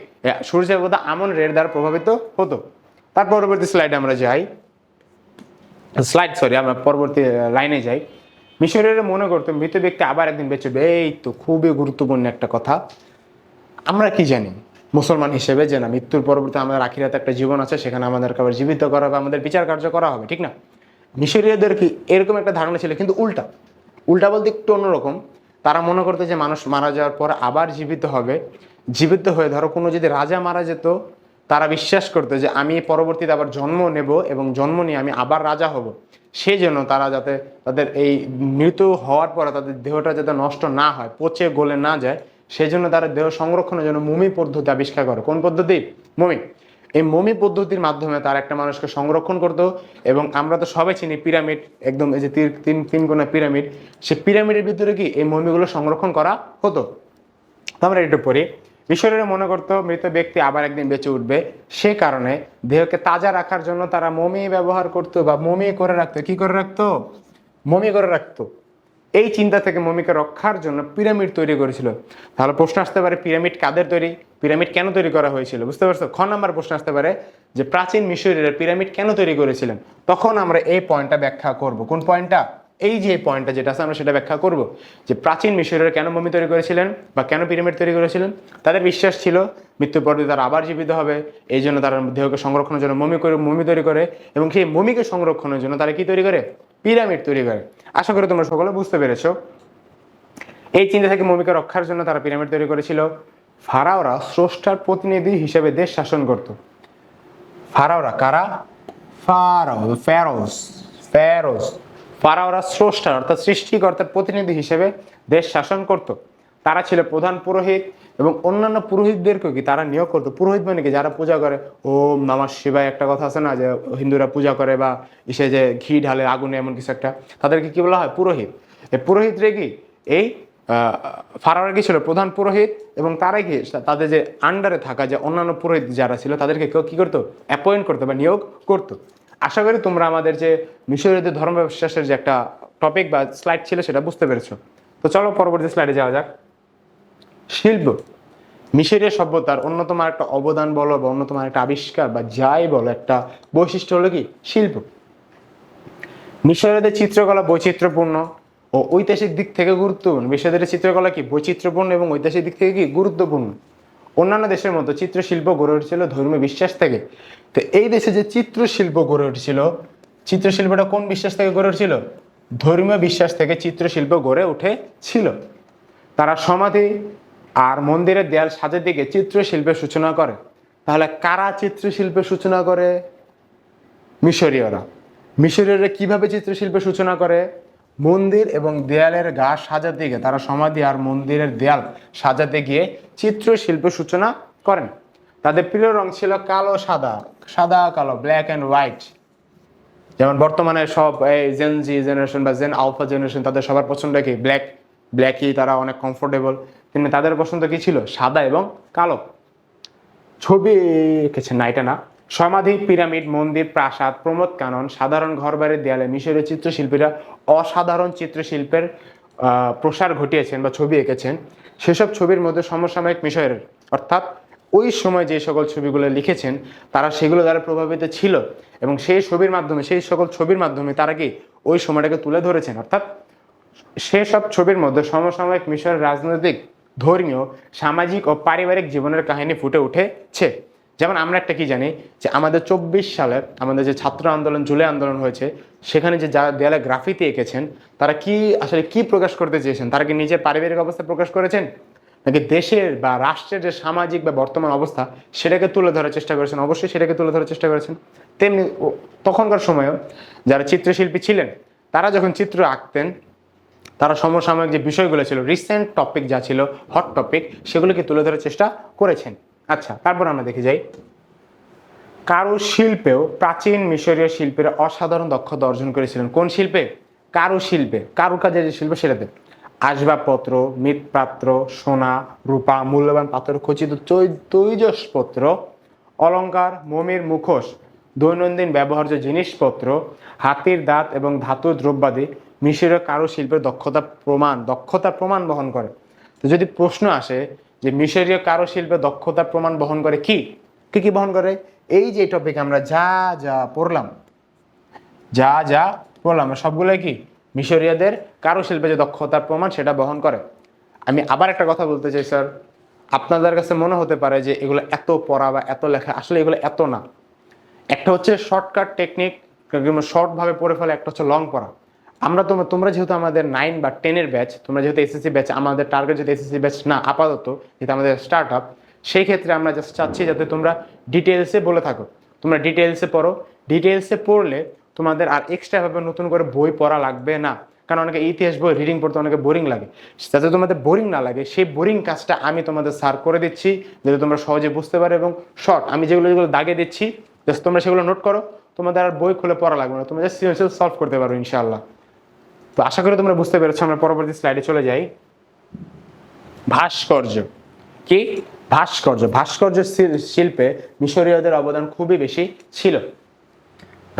সূর্য দেবতা আমন রের দ্বারা প্রভাবিত হতো। তার পরবর্তী স্লাইডে আমরা যাই, আমরা পরবর্তী লাইনে যাই। মিশরীয়রা মনে করতো মৃত ব্যক্তি আবার একদিন বেঁচে উঠবে। এই তো খুবই গুরুত্বপূর্ণ একটা কথা। আমরা কি জানি মুসলমান হিসেবে যে না, মৃত্যুর পরবর্তী আমাদের আখিরাতে একটা জীবন আছে, সেখানে আমাদেরকে আবার জীবিত করা হবে, আমাদের বিচার কার্য করা হবে, ঠিক না? মিশরীয়দের কি এরকম একটা ধারণা ছিল, কিন্তু উল্টা। উল্টা বলতে একটু অন্যরকম। তারা মনে করতো যে মানুষ মারা যাওয়ার পর আবার জীবিত হবে। জীবিত হয়ে ধরো কোনো যদি রাজা মারা যেত, তারা বিশ্বাস করতো যে আমি পরবর্তীতে আবার জন্ম নেব এবং জন্ম নিয়ে আমি আবার রাজা হব। সেই জন্য তারা যাতে তাদের এই মৃত্যু হওয়ার পরে তাদের দেহটা যাতে নষ্ট না হয়, পচে গলে না যায়, সেই জন্য তারা দেহ সংরক্ষণের জন্য মমি পদ্ধতি আবিষ্কার করে। কোন পদ্ধতি? মমি। এই মমি পদ্ধতির মাধ্যমে তারা একটা মানুষকে সংরক্ষণ করতো। এবং আমরা তো সবাই চিনি পিরামিড, একদম এই যে তিন কোণা পিরামিড, সেই পিরামিডের ভিতরে কি এই মমিগুলো সংরক্ষণ করা হতো। তো আমরা একটু পড়ি। মিশরীয়রা মনে করতো মৃত ব্যক্তি আবার একদিন বেঁচে উঠবে, সে কারণে দেহকে তাজা রাখার জন্য তারা মমি ব্যবহার করতো বা মমি করে রাখতো। কি করে রাখতো? মমি করে রাখতো। এই চিন্তা থেকে মমিকে রক্ষার জন্য পিরামিড তৈরি করেছিল। তাহলে প্রশ্ন আসতে পারে, পিরামিড কাদের তৈরি? পিরামিড কেন তৈরি করা হয়েছিল? বুঝতে পারছো? খ নাম্বার প্রশ্ন আসতে পারে যে প্রাচীন মিশরীয়রা পিরামিড কেন তৈরি করেছিলেন? তখন আমরা এই পয়েন্টটা ব্যাখ্যা করব। কোন পয়েন্টটা? এই যে পয়েন্টটা যেটা আছে আমরা সেটা ব্যাখ্যা করব, যে প্রাচীন মিশরীয়রা কেন মমি তৈরি করেছিলেন বা কেন পিরামিড তৈরি করেছিলেন। তাদের বিশ্বাস ছিল মৃত্যুর পর তারা আবার জীবিত হবে, এই জন্য তারা দেহকে সংরক্ষণের জন্য মমি তৈরি করে, এবং সেই মমিকে সংরক্ষণের জন্য তারা কি তৈরি করে? পিরামিড তৈরি করে। আশা করি তোমরা সকলে বুঝতে পেরেছো। এই চিন্তা থেকে মমিকে রক্ষার জন্য তারা পিরামিড তৈরি করেছিল। ফারাওরা স্রষ্টার প্রতিনিধি হিসেবে দেশ শাসন করত। ফারাওরা কারা? ফারাওরা স্রষ্টার অর্থাৎ সৃষ্টিকর্তার প্রতিনিধি হিসেবে দেশ শাসন করত। তারা ছিল প্রধান পুরোহিত এবং অন্যান্য পুরোহিতদেরকে কি তারা নিয়োগ করতো। পুরোহিত মানে কি? যারা পূজা করে। ওম নমঃ শিবায় একটা কথা আছে না, যে হিন্দুরা পূজা করে বা ইসে যে ঘি ঢালে আগুনে, এমন কিছু একটা, তাদেরকে কি বলা হয়? পুরোহিত। এই পুরোহিতরে কি এই ফারাওরা কি ছিল? প্রধান পুরোহিত। এবং তারাই কি তাদের যে আন্ডারে থাকা যে অন্যান্য পুরোহিত যারা ছিল তাদেরকে কেউ কি করতো? অ্যাপয়েন্ট করতো বা নিয়োগ করতো। আশা করি তোমরা আমাদের যে মিশরীয়দের ধর্ম বিশ্বাসের যে একটা টপিক বা স্লাইড ছিল সেটা বুঝতে পেরেছো। তো চলো পরবর্তী স্লাইডে যাওয়া যাক। শিল্প। মিশরীয় সভ্যতার অন্যতম একটা অবদান বলো বা অন্যতম একটা আবিষ্কার বা যাই বলো, একটা বৈশিষ্ট্য হলো কি? শিল্প। মিশরীয়দের চিত্রকলা বৈচিত্র্যপূর্ণ ও ঐতিহাসিক দিক থেকে গুরুত্বপূর্ণ। মিশরীয়দের চিত্রকলা কি? বৈচিত্র্যপূর্ণ এবং ঐতিহাসিক দিক থেকে কি? গুরুত্বপূর্ণ। অন্যান্য দেশের মতো চিত্রশিল্প গড়ে উঠেছিল ধর্মীয় বিশ্বাস থেকে। তো এই দেশে যে চিত্রশিল্প গড়ে উঠেছিল, চিত্রশিল্পটা কোন বিশ্বাস থেকে গড়ে উঠেছিল? ধর্মীয় বিশ্বাস থেকে চিত্রশিল্প গড়ে উঠেছিল। তারা সমাধি আর মন্দিরের দেয়াল সাজের দিকে চিত্রশিল্পের সূচনা করে। তাহলে কারা চিত্রশিল্পের সূচনা করে? মিশরীয়রা। মিশরীয়রা কিভাবে চিত্রশিল্পের সূচনা করে? মন্দির এবং দেয়ালের গা সাজাতে গিয়ে, তারা সমাধি আর মন্দিরের দেয়াল সাজাতে গিয়ে চিত্রশিল্পের সূচনা করেন। তাদের প্রিয় রং ছিল কালো সাদা, সাদা কালো, ব্ল্যাক অ্যান্ড হোয়াইট। যেমন বর্তমানে সব জেন জি জেনারেশন বা জেন আলফা জেনারেশন, তাদের সবার পছন্দ কি? ব্ল্যাকই তারা অনেক কমফোর্টেবল, কিন্তু তাদের পছন্দ কি ছিল? সাদা এবং কালো। ছবি এঁকেছেন না, এটা না। সমাধি, পিরামিড, মন্দির, প্রাসাদ, প্রমোদ কানন, সাধারণ ঘরবাড়ির দেয়ালে মিশরীয় চিত্রশিল্পীরা অসাধারণ চিত্রশিল্পের প্রসার ঘটিয়েছেন বা ছবি এঁকেছেন। সেসব ছবির মধ্যে সমসাময়িক মিশরের, অর্থাৎ ওই সময় যে সকল ছবিগুলো লিখেছেন তারা সেগুলো দ্বারা প্রভাবিত ছিল, এবং সেই ছবির মাধ্যমে, সেই সকল ছবির মাধ্যমে তারা কি ওই সময়টাকে তুলে ধরেছেন। অর্থাৎ সেসব ছবির মধ্যে সমসাময়িক মিশরের রাজনৈতিক, ধর্মীয়, সামাজিক ও পারিবারিক জীবনের কাহিনী ফুটে উঠেছে। যেমন আমরা একটা কি জানি, যে আমাদের 24 সালে আমাদের যে ছাত্র আন্দোলন, জুলাই আন্দোলন হয়েছে, সেখানে যে যারা দেয়ালে গ্রাফিতি এঁকেছেন তারা কি আসলে কি প্রকাশ করতে চেয়েছেন? তারা কি নিজের পারিবারিক অবস্থা প্রকাশ করেছেন, নাকি দেশের বা রাষ্ট্রের যে সামাজিক বা বর্তমান অবস্থা সেটাকে তুলে ধরার চেষ্টা করেছেন? অবশ্যই সেটাকে তুলে ধরার চেষ্টা করেছেন। তেমনি তখনকার সময়েও যারা চিত্রশিল্পী ছিলেন তারা যখন চিত্র আঁকতেন, তারা সমসাময়িক যে বিষয়গুলো ছিল, রিসেন্ট টপিক যা ছিল, হট টপিক, সেগুলোকে তুলে ধরার চেষ্টা করেছেন। আচ্ছা, তারপর আমরা দেখে যাই, কারুশিল্পেও প্রাচীন মিশরীয় শিল্পীরা অসাধারণ দক্ষতা অর্জন করেছিলেন। কোন শিল্পে? কারুশিল্পে, কারুকাজের যে শিল্প সেটাতে। আসবাবপত্র, মৃৎপাত্র, সোনা, রূপা, মূল্যবান পাথর খচিত তৈজসপত্র, অলংকার, মমির মুখোশ, দৈনন্দিন ব্যবহার্য জিনিসপত্র, হাতির দাঁত এবং ধাতুর দ্রব্যাদি মিশরীয় কারুশিল্পের দক্ষতার প্রমাণ বহন করে। তো যদি প্রশ্ন আসে যে মিশরীয় কারুশিল্পের দক্ষতার প্রমাণ বহন করে, কি কি বহন করে? এই যে টপিক আমরা যা যা পড়লাম, সবগুলোই কি মিশরীয়দের কারুশিল্পে যে দক্ষতার প্রমাণ সেটা বহন করে। আমি আবার একটা কথা বলতে চাই স্যার, আপনাদের কাছে মনে হতে পারে যে এগুলো এত পড়া বা এত লেখা, আসলে এগুলো এত না। একটা হচ্ছে শর্টকাট টেকনিক, শর্টভাবে পড়ে ফেলে, একটা হচ্ছে লং পড়া। তোমরা যেহেতু আমাদের 9 বা 10-এর ব্যাচ, তোমরা যেহেতু এসএসসি ব্যাচ, আমাদের টার্গেট যেহেতু এসএসসি ব্যাচ না আপাতত, যেহেতু আমাদের স্টার্ট আপ, সেই ক্ষেত্রে আমরা জাস্ট চাচ্ছি যাতে তোমরা ডিটেলসে বলে থাকো, তোমরা ডিটেলসে পড়ো। ডিটেলসে পড়লে তোমাদের আর এক্সট্রাভাবে নতুন করে বই পড়া লাগবে না, কারণ অনেকে ইতিহাস বই রিডিং পড়তে অনেকে বোরিং লাগে। যাতে তোমাদের বোরিং না লাগে, সেই বোরিং কাজটা আমি তোমাদের স্যার করে দিচ্ছি, যাতে তোমরা সহজে বুঝতে পারো। এবং শর্ট আমি যেগুলো দাগে দিচ্ছি, জাস্ট তোমরা সেগুলো নোট করো, তোমাদের আর বই খুলে পড়া লাগবে না, তোমরা জাস্ট সিরিয়াল সলভ করতে পারো ইনশাআল্লাহ। তো আশা করি তোমরা বুঝতে পেরেছো। আমরা পরবর্তী স্লাইডে চলে যাই। ভাস্কর্য কি? ভাস্কর্য শিল্পে মিশরীয়দের অবদান খুবই বেশি ছিল।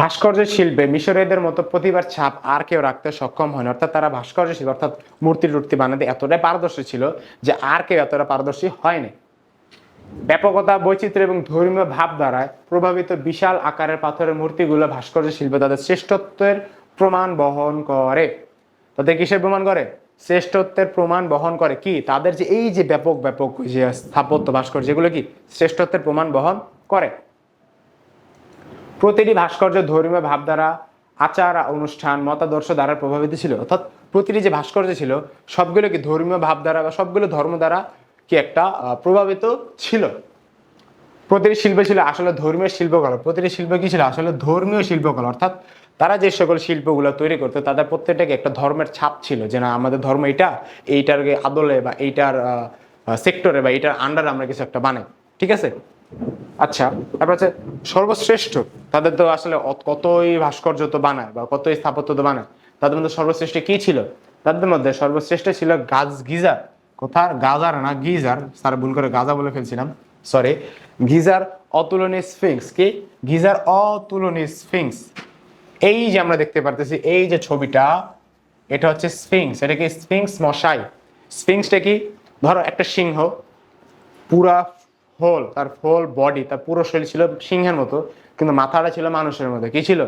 ভাস্কর্য শিল্পে মিশরীয়দের মতো প্রতিভার ছাপ আর কেউ রাখতে সক্ষম হয় না। অর্থাৎ তারা ভাস্কর্য শিল্প, অর্থাৎ মূর্তি টুর্তি বানাতে এতটাই পারদর্শী ছিল যে আর কেউ এতটা পারদর্শী হয়নি। ব্যাপকতা, বৈচিত্র্য এবং ধর্মীয় ভাব দ্বারা প্রভাবিত বিশাল আকারের পাথরের মূর্তিগুলো ভাস্কর্য শিল্পে তাদের শ্রেষ্ঠত্বের প্রমাণ বহন করে। তাদের কিসের প্রমাণ করে? শ্রেষ্ঠত্বের প্রমাণ বহন করে। কি? তাদের যে এই যে ব্যাপক যে স্থাপত্য ভাস্কর্য, যেগুলো কি শ্রেষ্ঠত্বের প্রমাণ বহন করে। প্রতিটি ভাস্কর্য ধর্মীয় ভাব দ্বারা, আচার অনুষ্ঠান, মতাদর্শ দ্বারা প্রভাবিত ছিল। অর্থাৎ প্রতিটি যে ভাস্কর্য ছিল সবগুলো কি ধর্মীয় ভাব দ্বারা বা সবগুলো ধর্ম দ্বারা কি একটা প্রভাবিত ছিল। প্রতিটি শিল্প ছিল আসলে ধর্মীয় শিল্পকলা। প্রতিটি শিল্প কি ছিল? আসলে ধর্মীয় শিল্পকলা। অর্থাৎ তারা যে সকল শিল্পগুলো তৈরি করতো তাদের প্রত্যেকটাকে একটা ধর্মের ছাপ ছিল, যে না আমাদের ধর্ম এইটার আদলে বা এইটার সেক্টরে বা এইটার আন্ডারে আমরা কিছু একটা বানাই। ঠিক আছে? আচ্ছা, তারপর হচ্ছে সর্বশ্রেষ্ঠ। তাদের তো আসলে কতই ভাস্কর্য তো বানায় বা কতই স্থাপত্য তো বানায়, তাদের মধ্যে সর্বশ্রেষ্ঠ কি ছিল? তাদের মধ্যে সর্বশ্রেষ্ঠ ছিল গিজার। কোথার? গাজার না, গিজার। স্যার ভুল করে গাজা বলে ফেলছিলাম, সরি। গিজার অতুলনীয় স্ফিংস। কি? গিজার অতুলনীয় স্ফিংস। এই যে আমরা দেখতে পারতেছি এই যে ছবিটা, এটা হচ্ছে স্ফিংস। এটা কি? স্ফিংস মশাই। স্ফিংসটা কি? ধরো একটা সিংহ, পুরা তার হোল বডি, তার পুরো শরীর ছিল সিংহের মতো, কিন্তু মাথাটা ছিল মানুষের মতো। কি ছিল?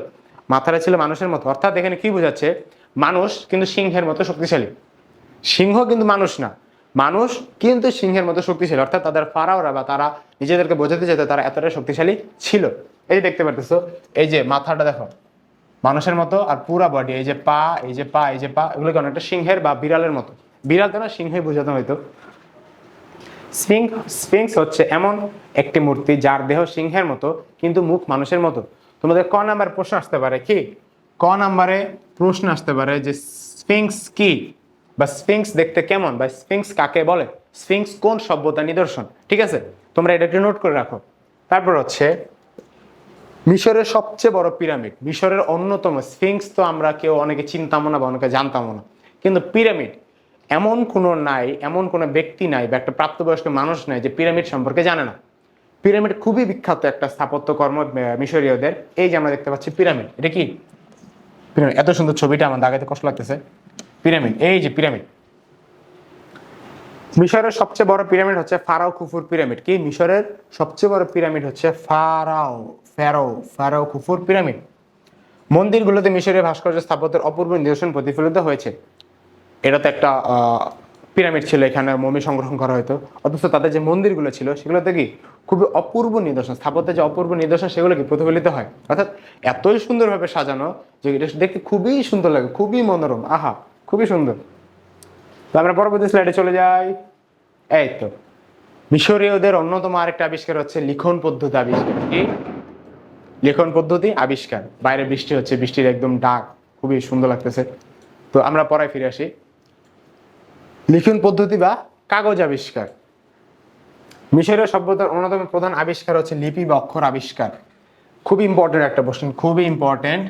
মাথাটা ছিল মানুষের মতো। অর্থাৎ এখানে কি বোঝাচ্ছে? মানুষ কিন্তু সিংহের মতো শক্তিশালী, সিংহ কিন্তু মানুষ না, মানুষ কিন্তু সিংহের মতো শক্তিশালী। অর্থাৎ তাদের ফারাওরা বা তারা নিজেদেরকে বোঝাতে চাইতো তারা এতটাই শক্তিশালী ছিল। এই যে দেখতে পারতেছো, এই যে মাথাটা দেখো মানুষের মতো, আর পুরা বডি, এই যে পা, এগুলোকে অনেকটা সিংহের বা বিড়ালের মতো। বিড়াল তো না, সিংহই বোঝাতে হয়তো। স্ফিংস হচ্ছে এমন একটি মূর্তি যার দেহ সিংহের মতো কিন্তু মুখ মানুষের মতো। তোমাদের ক নাম্বার প্রশ্ন আসতে পারে, কি ক নাম্বারে প্রশ্ন আসতে পারে যে স্ফিংস কি, বা স্ফিংস দেখতে কেমন, বা স্ফিংস কাকে বলে, স্ফিংস কোন সভ্যতার নিদর্শন। ঠিক আছে, তোমরা এটা একটু নোট করে রাখো। তারপর হচ্ছে মিশরের সবচেয়ে বড় পিরামিড, মিশরের অন্যতম স্ফিংস তো আমরা কেউ অনেকে চিনতামও না বা অনেকে জানতামও না, কিন্তু পিরামিড এমন কোনো নাই, এমন কোনো ব্যক্তি নাই বা একটা প্রাপ্তবয়স্ক মানুষ নাই যে পিরামিড সম্পর্কে জানে না। পিরামিড খুবই বিখ্যাত একটা স্থাপত্যকর্ম মিশরীয়দের। এই যে আমরা দেখতে পাচ্ছি পিরামিড, এটা কি পিরামিড? এত সুন্দর ছবিটা আমার দাগাতে কষ্ট লাগতেছে। পিরামিড, এই যে পিরামিড। মিশরের সবচেয়ে বড় পিরামিড হচ্ছে ফারাও খুফুর পিরামিড। কি মিশরের সবচেয়ে বড় পিরামিড হচ্ছে ফারাও খুফুর পিরামিড। মন্দিরগুলোতে মিশরের ভাস্কর্য স্থাপত্যের অপূর্ব নিদর্শন প্রতিফলিত হয়েছে। এটা তো একটা পিরামিড ছিল, এখানে মমি সংগ্রহণ করা হতো, অথচ তাদের যে মন্দিরগুলো ছিল সেগুলোতে কি খুবই অপূর্ব নিদর্শন, স্থাপত্যের যে অপূর্ব নিদর্শন সেগুলো কি প্রতিফলিত হয়। অর্থাৎ এতই সুন্দরভাবে সাজানো যে এটা দেখতে খুবই সুন্দর লাগে, খুবই মনোরম, আহা খুবই সুন্দর। তো আমরা পরবর্তী স্লাইডে চলে যাই। এই তো মিশরীয়দের অন্যতম আরেকটা আবিষ্কার হচ্ছে লিখন পদ্ধতি আবিষ্কার। কি লিখন পদ্ধতি আবিষ্কার। বাইরে বৃষ্টি হচ্ছে, বৃষ্টির একদম ডাক, খুবই সুন্দর লাগতেছে। তো আমরা পরে ফিরে আসি। লিখন পদ্ধতি বা কাগজ আবিষ্কার। মিশরীয় সভ্যতার অন্যতম প্রধান আবিষ্কার হচ্ছে লিপি বা অক্ষর আবিষ্কার। খুব ইম্পর্টেন্ট একটা কোশ্চেন, খুবই ইম্পর্টেন্ট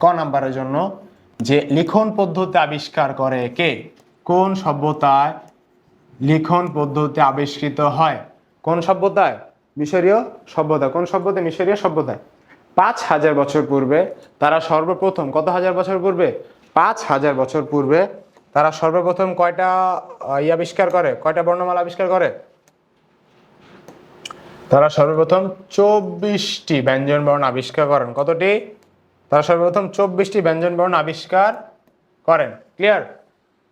ক নাম্বারের জন্য, যে লিখন পদ্ধতি আবিষ্কার করে কে, কোন সভ্যতায় লিখন পদ্ধতি আবিষ্কৃত হয়, কোন সভ্যতায়, মিশরীয় সভ্যতা। কোন সভ্যতায়? মিশরীয় সভ্যতায়। 5000 বছর পূর্বে তারা সর্বপ্রথম, কত হাজার বছর পূর্বে? 5000 বছর পূর্বে তারা সর্বপ্রথম কয়টা আবিষ্কার করে, কয়টা বর্ণমালা আবিষ্কার করে? তারা সর্বপ্রথম 24টি ব্যঞ্জন বর্ণ আবিষ্কার করেন। কতটি? তারা সর্বপ্রথম 24টি ব্যঞ্জন বর্ণ আবিষ্কার করেন। ক্লিয়ার?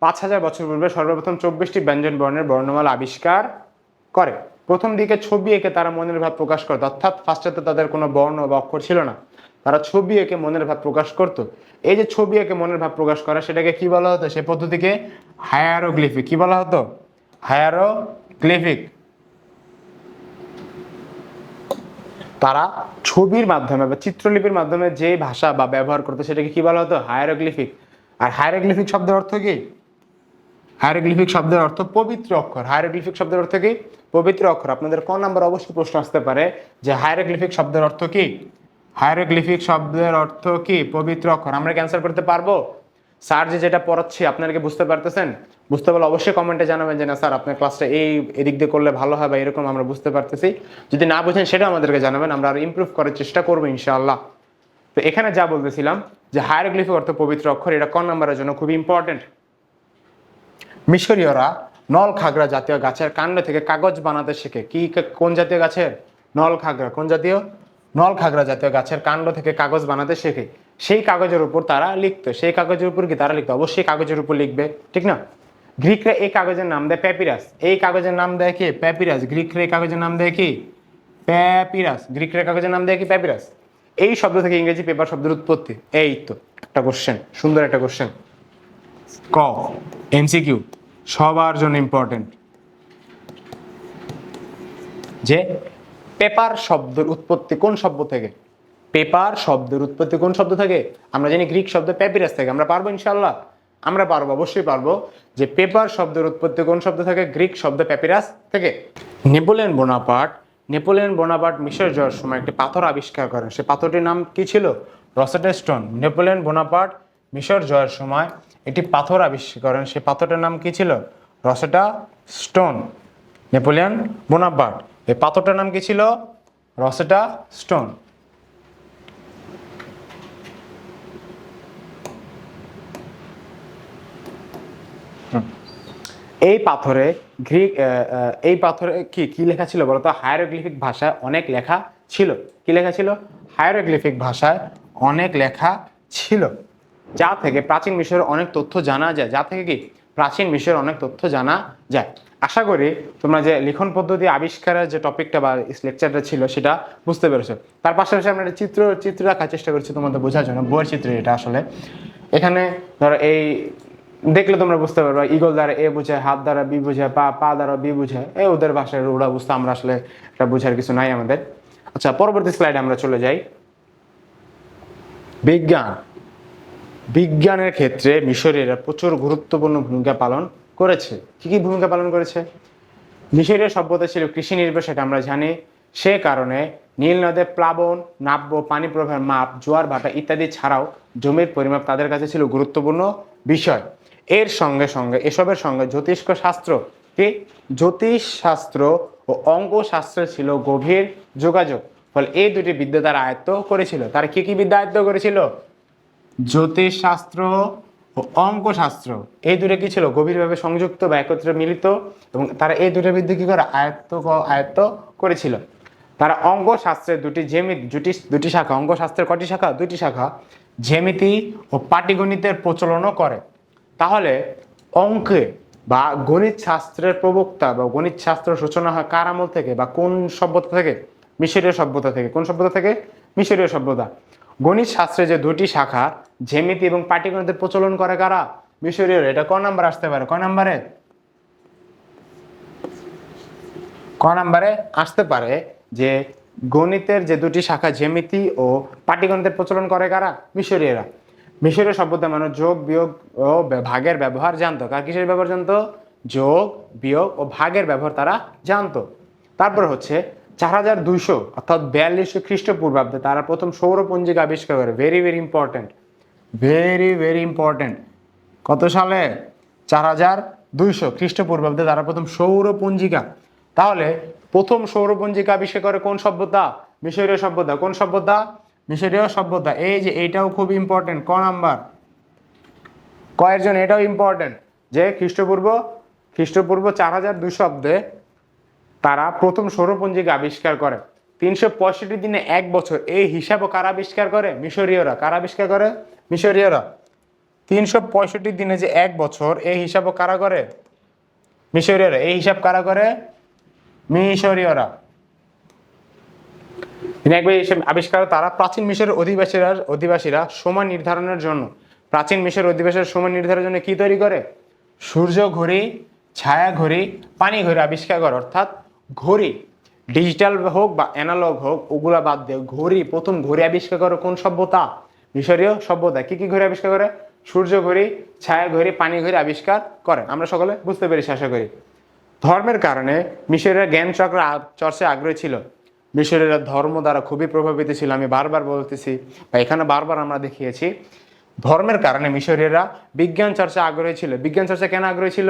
5000 বছর পূর্বে সর্বপ্রথম 24টি ব্যঞ্জন বর্ণের বর্ণমালা আবিষ্কার করে। প্রথম দিকে ছবি এঁকে তারা মনের ভাব প্রকাশ করত, অর্থাৎ ফার্স্টে তাদের কোনো বর্ণ বা অক্ষর ছিল না, তারা ছবি এঁকে মনের ভাব প্রকাশ করত। এই যে ছবি এঁকে মনের ভাব প্রকাশ করা, সেটাকে কি বলা হতো? সে পদ্ধতিকে হায়ারোগ্লিফিক। কি বলা হতো? হায়ারোগ্লিফিক। তারা ছবির মাধ্যমে বা চিত্রলিপির মাধ্যমে যে ভাষা বা ব্যবহার করতো সেটাকে কি বলা হতো? হায়ারোগ্লিফিক। আর হায়ারোগ্লিফিক শব্দের অর্থ কি? হায়ারোগ্লিফিক শব্দের অর্থ পবিত্র অক্ষর। হায়ারোগ্লিফিক শব্দের অর্থ কি? পবিত্র অক্ষর। আপনাদের ক নাম্বার অবশ্যই প্রশ্ন আসতে পারে যে হায়ারোগ্লিফিক শব্দের অর্থ কি? হায়ারোগ্লিফিক শব্দের অর্থ কি? পবিত্র অক্ষর। আমরা ক্যান্সেল করতে পারবো? স্যার যে যেটা পড়াচ্ছি আপনারা কি বুঝতে পারতেছেন? বুঝতে পারলে অবশ্যই কমেন্টে জানাবেন যে না স্যার আপনার ক্লাসটা এদিক দিয়ে করলে ভালো হয় বা এরকম আমরা বুঝতে পারতেছি। যদি না বুঝেন সেটা আমাদেরকে জানাবেন, আমরা আরো ইমপ্রুভ করার চেষ্টা করবো ইনশাআল্লাহ। তো এখানে যা বলতেছিলাম যে হায়ারোগ্লিফিক অর্থ পবিত্র অক্ষর, এটা ক নাম্বারের জন্য খুবই ইম্পর্টেন্ট। মিশরীয়রা নল খাগড়া জাতীয় গাছের কাণ্ড থেকে কাগজ বানাতে শেখে। কি কোন জাতীয় গাছের? নল খাগড়া। কোন জাতীয়? নল খাগড়া জাতীয় গাছের কাণ্ড থেকে কাগজ বানাতে শেখে। সেই কাগজের উপর তারা লিখতো। সেই কাগজের উপর কি তারা লিখতো? অবশ্যই কাগজের উপর লিখবে, ঠিক না? গ্রিকরা এই কাগজের নাম দেয় প্যাপিরাস। এই কাগজের নাম দেয় কি? প্যাপিরাস। গ্রিকরা এই কাগজের নাম দেয় কি? প্যাপিরাস। গ্রিকরা কাগজের নাম দেয় কি? প্যাপিরাস। এই শব্দ থেকে ইংরেজি পেপার শব্দের উৎপত্তি। এই তো একটা কোশ্চেন, সুন্দর একটা কোশ্চেন। ক এমসিকিউ সবার জন্য ইম্পর্টেন্ট, যে পেপার শব্দের উৎপত্তি কোন শব্দ থেকে? পেপার শব্দের উৎপত্তি কোন শব্দ থেকে? আমরা জানি গ্রিক শব্দ প্যাপিরাস থেকে। আমরা পারবো ইনশাআল্লাহ? আমরা পারবো, অবশ্যই পারবো। যে পেপার শব্দের উৎপত্তি কোন শব্দ থেকে? গ্রিক শব্দ প্যাপিরাস থেকে। নেপোলিয়ন বোনাপার্ট মিশর যাওয়ার সময় একটি পাথর আবিষ্কার করেন। সে পাথরটির নাম কি ছিল? রসেটা স্টোন। নেপোলিয়ন বোনাপার্ট মিশর যাওয়ার সময় একটি পাথর আবিষ্কার করেন। সে পাথরটার নাম কি ছিল? রসেটা স্টোন। নেপোলিয়ন বোনাপার্ট, এই পাথরটার নাম কি ছিল? রসেটা স্টোন। এই পাথরে কি কি লেখা ছিল বলতো? হায়ারোগ্লিফিক ভাষায় অনেক লেখা ছিল। কি লেখা ছিল? হায়ারোগ্লিফিক ভাষায় অনেক লেখা ছিল, যা থেকে প্রাচীন মিশরের অনেক তথ্য জানা যায়। যা থেকে কি প্রাচীন মিশরের অনেক তথ্য জানা যায়। আশা করি তোমরা যে লিখন পদ্ধতি আবিষ্কারের যে টপিকটা বা লেকচারটা ছিল সেটা বুঝতে পেরেছো। তার পাশাপাশি আমরা একটা চিত্র রাখার চেষ্টা করছি তোমাদের বোঝার জন্য। বইয়ের চিত্র এটা আসলে। এখানে ধরো এই দেখলে তোমরা বুঝতে পারবে, ইগল দ্বারা এ বোঝায়, হাত দ্বারা বি বোঝায়, পা দ্বারা বি বোঝায়। ওদের ভাষায় ওরা বুঝতে, আমরা আসলে এটা বোঝার কিছু নাই আমাদের। আচ্ছা, পরবর্তী স্লাইডে আমরা চলে যাই। বিজ্ঞান। বিজ্ঞানের ক্ষেত্রে মিশরীয়রা প্রচুর গুরুত্বপূর্ণ ভূমিকা পালন করেছে। কি কি ভূমিকা পালন করেছে? মিশরীয় সভ্যতা ছিল কৃষি নির্ভর, সেটা আমরা জানি। সে কারণে নীল নদের প্লাবন, নাব্য, পানি প্রবাহের মাপ, জোয়ার ভাটা ইত্যাদি ছাড়াও জমির পরিমাপ তাদের কাছে ছিল গুরুত্বপূর্ণ বিষয়। এর সঙ্গে সঙ্গে এসবের সঙ্গে জ্যোতিষ্ক শাস্ত্র, কি জ্যোতিষ শাস্ত্র ও অঙ্ক শাস্ত্রের ছিল গভীর যোগাযোগ। ফলে এই দুটি বিদ্যা তারা আয়ত্ত করেছিল। তারা কি কি বিদ্যা আয়ত্ত করেছিল? জ্যোতিষ শাস্ত্র ও অঙ্ক শাস্ত্র, এই দুটো কি ছিল? গভীরভাবে সংযুক্ত বা একত্রে মিলিত, এবং তারা এই দুটো বিদ্যা কি করে আয়ত্ত করেছিল। তারা অঙ্ক শাস্ত্রের দুটি শাখা, অঙ্ক শাস্ত্রের কটি শাখা? দুটি শাখা, জ্যামিতি ও পাটিগণিতের প্রচলনও করে। তাহলে অঙ্কে বা গণিত শাস্ত্রের প্রবক্তা বা গণিত শাস্ত্র সূচনা হয় কার আমল থেকে বা কোন সভ্যতা থেকে? মিশরীয় সভ্যতা থেকে। কোন সভ্যতা থেকে? মিশরীয় সভ্যতা। গণিত শাস্ত্রে যে দুটি শাখা, জ্যামিতি এবং পাটিগণিতের প্রচলন করে কারা? মিশরীয়। এটা ক নাম্বার আসতে পারে? ক নাম্বারে আসতে পারে যে গণিতের যে দুটি শাখা, জ্যামিতি ও পাটিগণিতের প্রচলন করে কারা? মিশরীয়রা। মিশরীয় সভ্যতা মানুষ যোগ, বিয়োগ ও ভাগের ব্যবহার জানতো। কার কিসের ব্যবহার জানতো? যোগ, বিয়োগ ও ভাগের ব্যবহার তারা জানতো। তারপর হচ্ছে 4200 অর্থাৎ 4200 খ্রিস্টপূর্বাব্দে তারা প্রথম সৌরপঞ্জিকা আবিষ্কার করে। Very very important, very important. কত সালে? 4200 খ্রিস্টপূর্বাব্দে তারা প্রথম সৌরপঞ্জিকা। তাহলে প্রথম সৌরপঞ্জিকা আবিষ্কার করে কোন সভ্যতা? মিশরীয় সভ্যতা। কোন সভ্যতা? মিশরীয় সভ্যতা। এই যে এইটাও খুব ইম্পর্টেন্ট। ক নাম্বার? কয়ের জন্য এটাও ইম্পর্টেন্ট যে খ্রিস্টপূর্ব 4200 অব্দে তারা প্রথম সৌরপঞ্জিকা আবিষ্কার করে। 365 দিনে এক বছর, এই হিসাবও কারা আবিষ্কার করে? মিশরীয়রা। কারা আবিষ্কার করে? মিশরীয়রা। 365 দিনে যে এক বছর, এই হিসাবও কারা করে? মিশরীয়রা। এই হিসাব কারা করে? মিশরীয়রা। আবিষ্কার তারা। প্রাচীন মিশরের অধিবাসীরা সময় নির্ধারণের জন্য, প্রাচীন মিশরের অধিবাসীরা সময় নির্ধারণের জন্য কি তৈরি করে? সূর্য ঘড়ি, ছায়া ঘড়ি, পানি ঘড়ি আবিষ্কার করে। অর্থাৎ ঘড়ি ডিজিটাল হোক বা অ্যানালগ হোক, ওগুলা বাদ দিয়ে প্রথম ঘড়ি আবিষ্কার করে কোন সভ্যতা? মিশরীয় সভ্যতা। কি কি ঘড়ি আবিষ্কার করে? সূর্য ঘড়ি, ছায়া ঘড়ি, পানি ঘড়ি আবিষ্কার করে। আমরা সকলে বুঝতে পেরেছি আশা করি। ধর্মের কারণে মিশরীয়রা জ্ঞান চর্চায় আগ্রহী ছিল। মিশরীয়রা ধর্ম দ্বারা খুবই প্রভাবিত ছিল। আমি বারবার বলতেছি বা এখানে বারবার আমরা দেখিয়েছি, ধর্মের কারণে মিশরীয়রা বিজ্ঞান চর্চা আগ্রহী ছিল। বিজ্ঞান চর্চা কেন আগ্রহী ছিল?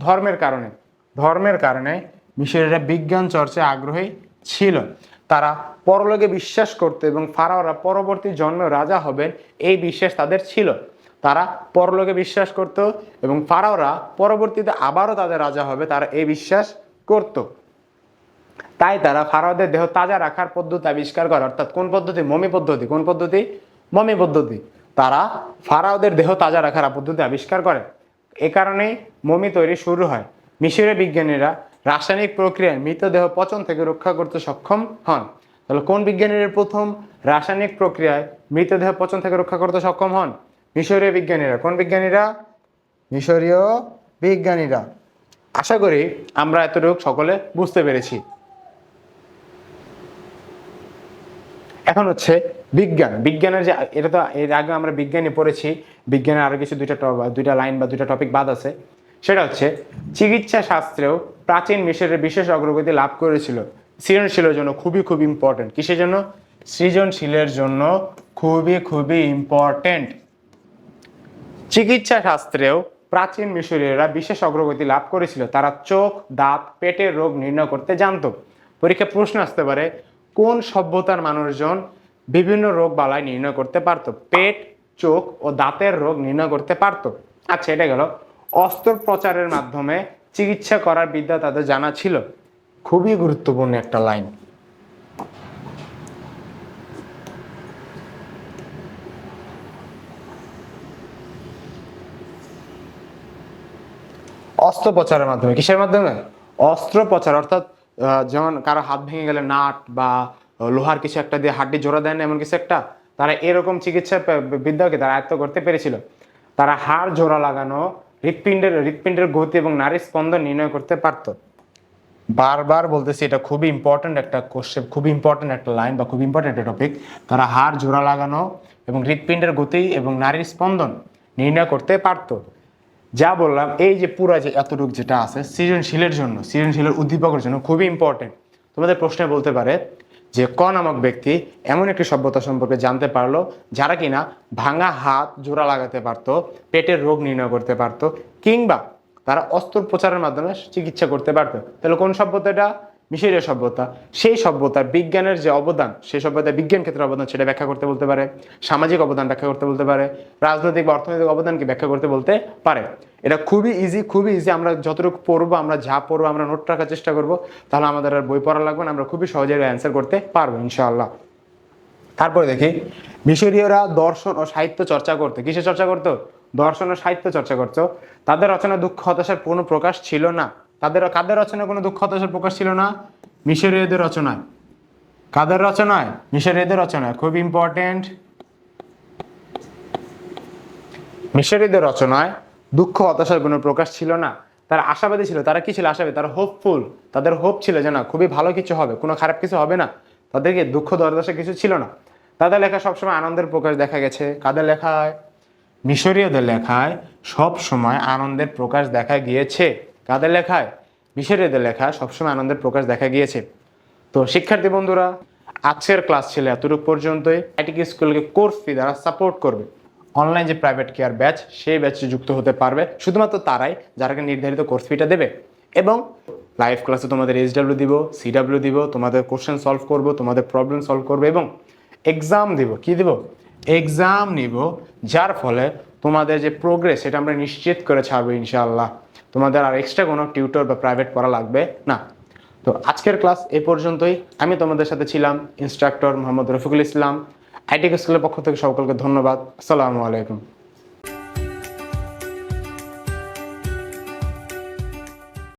ধর্মের কারণে। ধর্মের কারণে মিশরীয়রা বিজ্ঞান চর্চায় আগ্রহী ছিল। তারা পরলোকে বিশ্বাস করত এবং ফারাওরা পরবর্তী জন্মে রাজা হবেন, এই বিশ্বাস তাদের ছিল। তারা পরলোকে বিশ্বাস করত এবং ফারাওরা পরবর্তীতে আবারও তাদের রাজা হবে, তারা এই বিশ্বাস করত। তাই তারা ফারাওদের দেহ তাজা রাখার পদ্ধতি আবিষ্কার করে। অর্থাৎ কোন পদ্ধতি? মমি পদ্ধতি। কোন পদ্ধতি? মমি পদ্ধতি। তারা ফারাওদের দেহ তাজা রাখার পদ্ধতি আবিষ্কার করে। এ কারণেই মমি তৈরি শুরু হয়। মিশরীয় বিজ্ঞানীরা রাসায়নিক প্রক্রিয়ায় মৃতদেহ পচন থেকে রক্ষা করতে সক্ষম হন। তাহলে কোন বিজ্ঞানীরা প্রথম রাসায়নিক প্রক্রিয়ায় মৃতদেহ পচন থেকে রক্ষা করতে সক্ষম হন? মিশরীয় বিজ্ঞানীরা। কোন বিজ্ঞানীরা? মিশরীয় বিজ্ঞানীরা। আশা করি আমরা এতটুকু সকলে বুঝতে পেরেছি। এখন হচ্ছে বিজ্ঞান। বিজ্ঞানের যে এটা তো এর আগে আমরা বিজ্ঞানে পড়েছি, বিজ্ঞানের আরো কিছু দুইটা লাইন বা দুইটা টপিক বাদ আছে। সেটা হচ্ছে চিকিৎসা শাস্ত্রেও প্রাচীন মিশরের বিশেষ অগ্রগতি লাভ করেছিল। সৃজনশীলের জন্য খুবই ইম্পর্টেন্ট। কিসের জন্য? সৃজনশীলের জন্য খুবই ইম্পর্টেন্ট। চিকিৎসা শাস্ত্রেও প্রাচীন মিশরীয়রা বিশেষ অগ্রগতি লাভ করেছিল। তারা চোখ, দাঁত, পেটের রোগ নির্ণয় করতে জানতো। পরীক্ষায় প্রশ্ন আসতে পারে, কোন সভ্যতার মানুষজন বিভিন্ন রোগ বালাই নির্ণয় করতে পারতো? পেট, চোখ ও দাঁতের রোগ নির্ণয় করতে পারতো। আচ্ছা, এটা গেল। অস্ত্রোপচারের মাধ্যমে চিকিৎসা করার বিদ্যা তাদের জানা ছিল। খুবই গুরুত্বপূর্ণ একটা লাইন। অস্ত্রোপচারের মাধ্যমে। কিসের মাধ্যমে? অস্ত্রোপচার। অর্থাৎ যেমন কারো হাত ভেঙে গেলে নাট বা লোহার কিছু একটা দিয়ে হাড্ডি জোড়া দেয় না, এমন কিছু একটা, তারা এরকম চিকিৎসা বিদ্যাকে তারা আয়ত্ত করতে পেরেছিল। তারা হাড় জোড়া লাগানো, হৃৎপিণ্ডের গতি এবং নারী স্পন্দন নির্ণয় করতে পারত। বারবার বলতেছি, এটা খুবই ইম্পর্ট্যান্ট একটা কোশ্চেন, খুবই ইম্পর্ট্যান্ট একটা লাইন বা খুব ইম্পর্ট্যান্ট একটা টপিক। তারা হাড় জোড়া লাগানো এবং হৃৎপিণ্ডের গতি এবং নারীর স্পন্দন নির্ণয় করতে পারতো। যা বললাম, এই যে পুরো যে এতটুকু যেটা আছে সৃজনশীলের জন্য, সৃজনশীলের উদ্দীপকের জন্য খুবই ইম্পর্টেন্ট। তোমাদের প্রশ্নে বলতে পারে যে ক নামক ব্যক্তি এমন একটি সভ্যতা সম্পর্কে জানতে পারলো যারা কিনা ভাঙা হাত জোড়া লাগাতে পারতো, পেটের রোগ নির্ণয় করতে পারতো, কিংবা তারা অস্ত্রোপচারের মাধ্যমে চিকিৎসা করতে পারতো। তাহলে কোন সভ্যতাটা? মিশরীয় সভ্যতা। সেই সভ্যতার বিজ্ঞানের যে অবদান, সেই সভ্যতার বিজ্ঞান ক্ষেত্রে অবদান সেটা ব্যাখ্যা করতে বলতে পারে, সামাজিক অবদান ব্যাখ্যা করতে বলতে পারে, রাজনৈতিক বা অর্থনৈতিক অবদানকে ব্যাখ্যা করতে বলতে পারে। এটা খুবই ইজি, খুবই ইজি। আমরা যতটুকু পড়বো, আমরা যা পড়বো, আমরা নোট রাখার চেষ্টা করবো, তাহলে আমাদের আর বই পড়া লাগবে না, আমরা খুবই সহজে অ্যান্সার করতে পারবো ইনশাআল্লাহ। তারপরে দেখি, মিশরীয়রা দর্শন ও সাহিত্য চর্চা করতো। কিসে চর্চা করতো? দর্শন ও সাহিত্য চর্চা করতো। তাদের রচনা দুঃখ হতাশার কোনো প্রকাশ ছিল না। কাদের রচনায় কোনো দুঃখ হতাশার প্রকাশ ছিল না? মিশরীয়দের রচনায়। কাদের রচনায়? মিশরীয়দের রচনায়। খুব ইম্পর্টেন্ট। মিশরীয়দের রচনায় দুঃখ হতাশার কোনো প্রকাশ ছিল না। তারা আশাবাদী ছিল। তারা কি ছিল? আশাবাদী। তারা হোপফুল। তাদের হোপ ছিল যে না, খুবই ভালো কিছু হবে, কোনো খারাপ কিছু হবে না। তাদেরকে দুঃখ দুর্দশা কিছু ছিল না। তাদের লেখা সবসময় আনন্দের প্রকাশ দেখা গেছে। কাদের লেখায়? মিশরীয়দের লেখায় সব সময় আনন্দের প্রকাশ দেখা গিয়েছে। কাদের লেখায়? মিশরীয়দের লেখায় সবসময় আনন্দের প্রকাশ দেখা গিয়েছে। তো শিক্ষার্থী বন্ধুরা, আজকের ক্লাস ছিল এতটুকু পর্যন্তই। আইটিকি স্কুলকে কোর্স ফি দ্বারা সাপোর্ট করবে অনলাইন যে প্রাইভেট কেয়ার ব্যাচ, সেই ব্যাচে যুক্ত হতে পারবে শুধুমাত্র তারাই যারা নির্ধারিত কোর্স ফিটা দেবে। এবং লাইভ ক্লাসে তোমাদের SW দিব, CW দিব, তোমাদের কোশ্চেন সলভ করব, তোমাদের প্রবলেম সলভ করবো এবং এক্সাম দিব। কি দিব? এক্সাম নিব, যার ফলে তোমাদের যে প্রোগ্রেস সেটা আমরা নিশ্চিত করে ছাড়বো ইনশাআল্লাহ। তোমাদের আর এক্সট্রা কোনো টিউটর বা প্রাইভেট পড়া লাগবে না। তো আজকের ক্লাস এ পর্যন্তই। আমি তোমাদের সাথে ছিলাম ইনস্ট্রাক্টর মোহাম্মদ রফিকুল ইসলাম। আইটিকি স্কুলের পক্ষ থেকে সকলকে ধন্যবাদ। আসসালামু আলাইকুম।